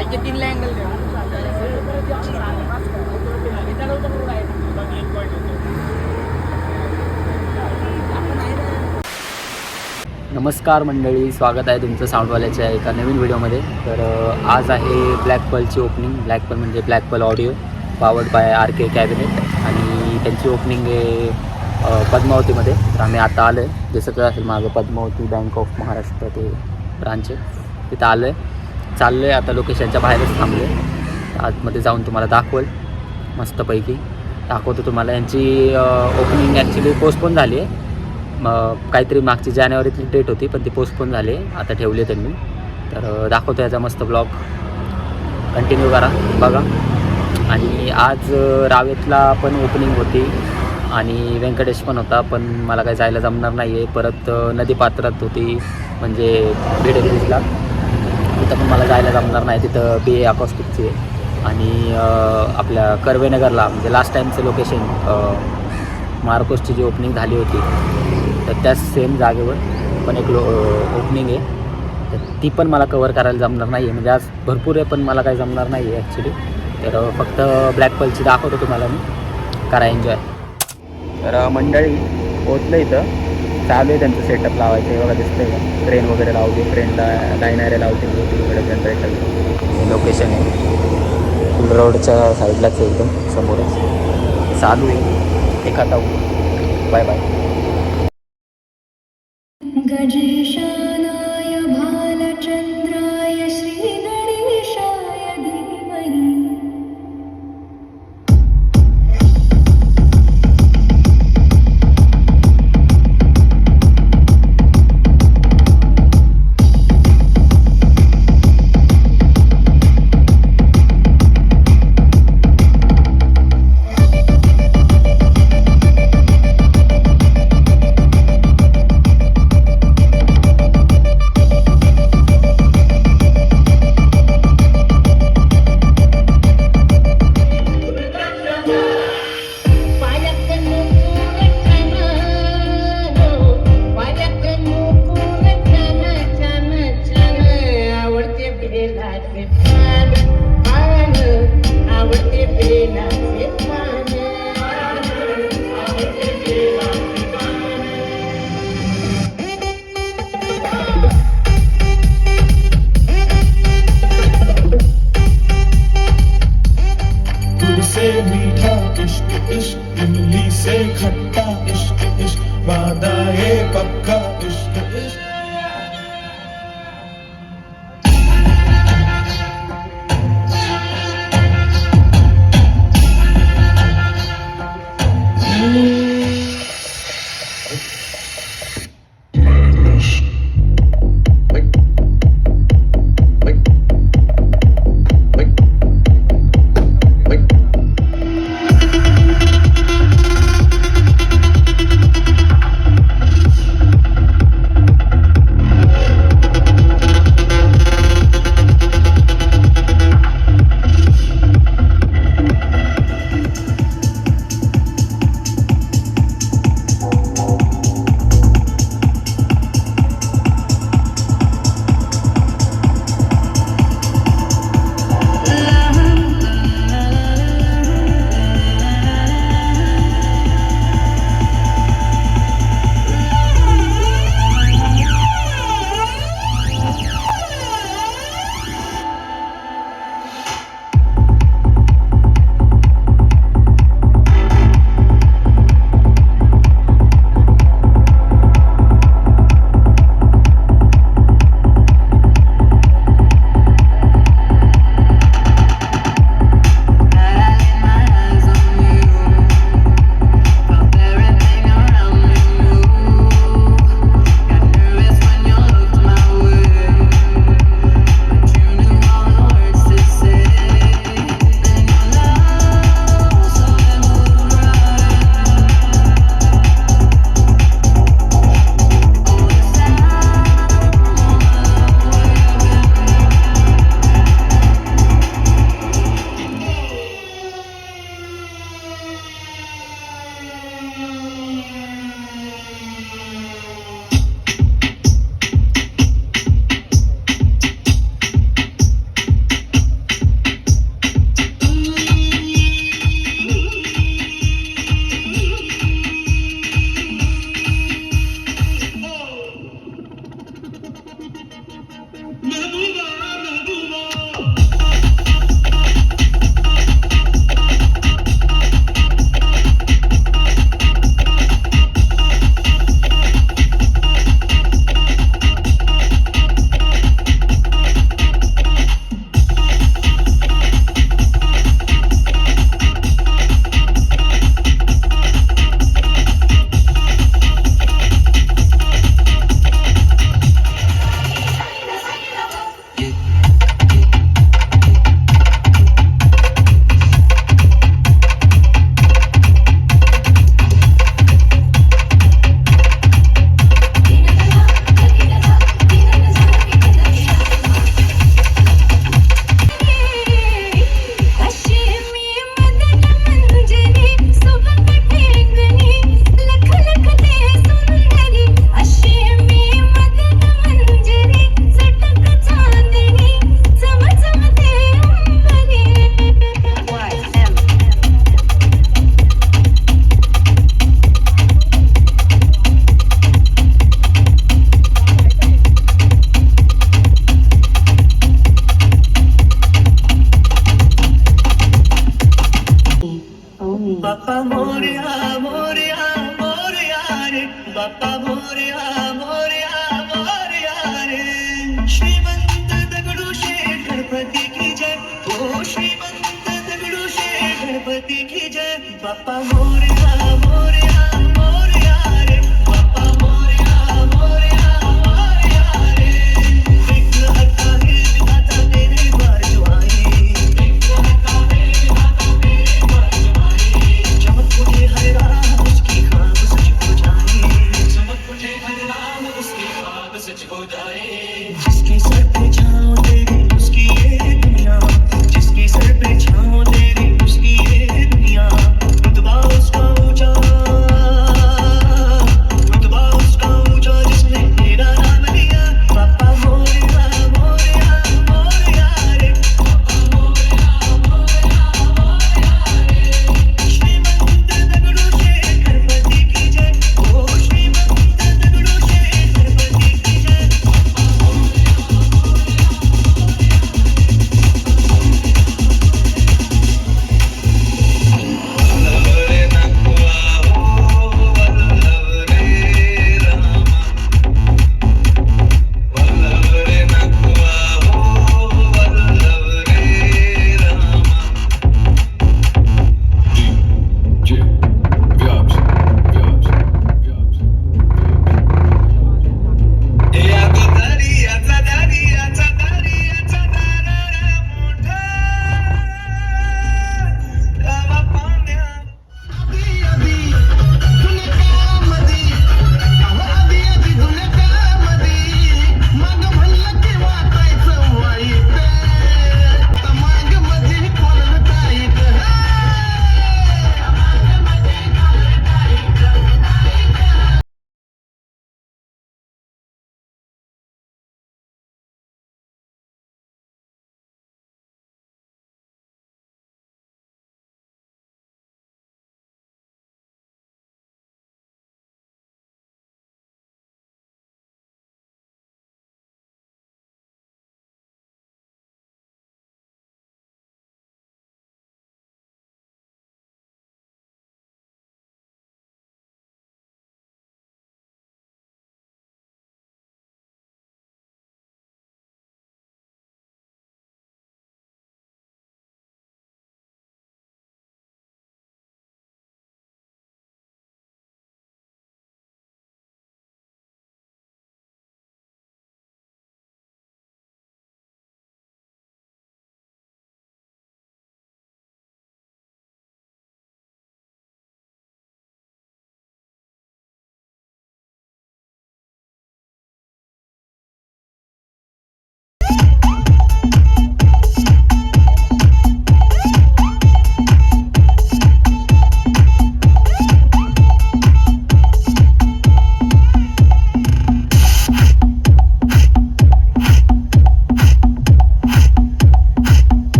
नमस्कार मंडळी, स्वागत आहे तुमचं साऊंडवाल्याच्या एका नवीन व्हिडिओमध्ये. तर आज आहे ब्लॅक पर्लची ओपनिंग. ब्लॅक पर्ल म्हणजे black pearl audio powered by RK cabinet आणि त्यांची ओपनिंग आहे पद्मावतीमध्ये. तर आम्ही आता आलो आहे, जसं काय असेल माझं पद्मावती बँक ऑफ महाराष्ट्र ते ब्रांच आहे, तिथं आलो आहे. चाललो आहे आता, लोकेशनच्या बाहेरच थांबलो आहे. आतमध्ये जाऊन तुम्हाला दाखवल, मस्तपैकी दाखवतो तुम्हाला. यांची ओपनिंग ॲक्च्युली पोस्टपोन झाली आहे. काहीतरी मागची जानेवारीतली डेट होती, पण ती पोस्टपोन झाली, आता ठेवली त्यांनी. तर दाखवतो याचा मस्त ब्लॉग, कंटिन्यू करा, बघा. आणि आज रावेतला पण ओपनिंग होती आणि व्यंकटेश पण होता, पण मला काही जायला जमणार नाही आहे. परत नदीपात्रात होती, म्हणजे बीडब्ल्यूला, तिथं पण मला जायला जमणार नाही. तिथं BA अकॉस्टिकची आहे. आणि आपल्या कर्वेनगरला म्हणजे लास्ट टाईमचं लोकेशन मार्कोसची जी ओपनिंग झाली होती, तर त्याच सेम जागेवर पण एक ओपनिंग आहे. तर ती पण मला कवर करायला जमणार नाही आहे, म्हणजे आज भरपूर आहे पण मला काही जमणार नाही आहे ॲक्च्युली. तर फक्त ब्लॅक पर्लची दाखवतो तुम्हाला मी, करा एन्जॉय. तर मंडळी पोचलं, इथं चालू आहे त्यांचं सेटअप लावायचं आहे. बघा दिसतंय का, ट्रेन वगैरे लावते, ट्रेनला लाईन लावते तिकडे जनरेटर. लोकेशन आहे फुल रोडच्या साईडलाच आहे, एकदम समोरच चालू आहे. एक आता बाय बाय. गजेशानाय भालचंद्राय श्रीगणेशाय धीमहि. मीठा इश्क इश्क इमली से खट्टा इश्क इश्क वादा ये पक्का इश्क इश्क. बाप्पा मोरया मोरया मोरया रे बाप्पा मोरया मोरया मोरया रे श्रीमंत दगडूशेठ गणपती की जय ओ श्रीमंत दगडूशेठ गणपती की जय बाप्पा मोरया मोरया मोरया रे बाप्पा मोरया मोरया मोरया रे एक हत्ता है विधाता तेरे बारजवाई एक हत्ता है विधाता तेरे बारजवाई चमक उठे हर राम उसकी ख्वाब सच हो जाए चमक उठे हर राम उसकी ख्वाब सच हो जाए जिसके सर पे छाँव तेरी उसकी ये दुनिया जिसके सर पे छाँव तेरी उसकी ये दुनिया रुतबा उसका ऊंचा रुतबा उसका ऊंचा जिसने तेरा नाम लिया बाप्पा मोरया मोरया मोरया रे बाप्पा मोरया मोरया मोरया रे श्रीमंत दगडूशेठ गणपती की जय ओ श्रीमंत दगडूशेठ गणपती की जय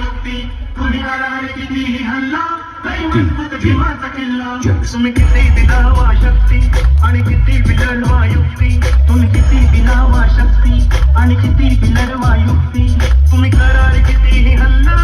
युक्ती तुम्ही कराल कितीही हल्ला लय मजबूत भीमाचा किल्ला तुम्ही किती दिलावा शक्ती आणि किती बिलडवा युक्ती तुम्ही किती दिलावा शक्ती आणि किती बिलडवा युक्ती तुम्ही कराल कितीही हल्ला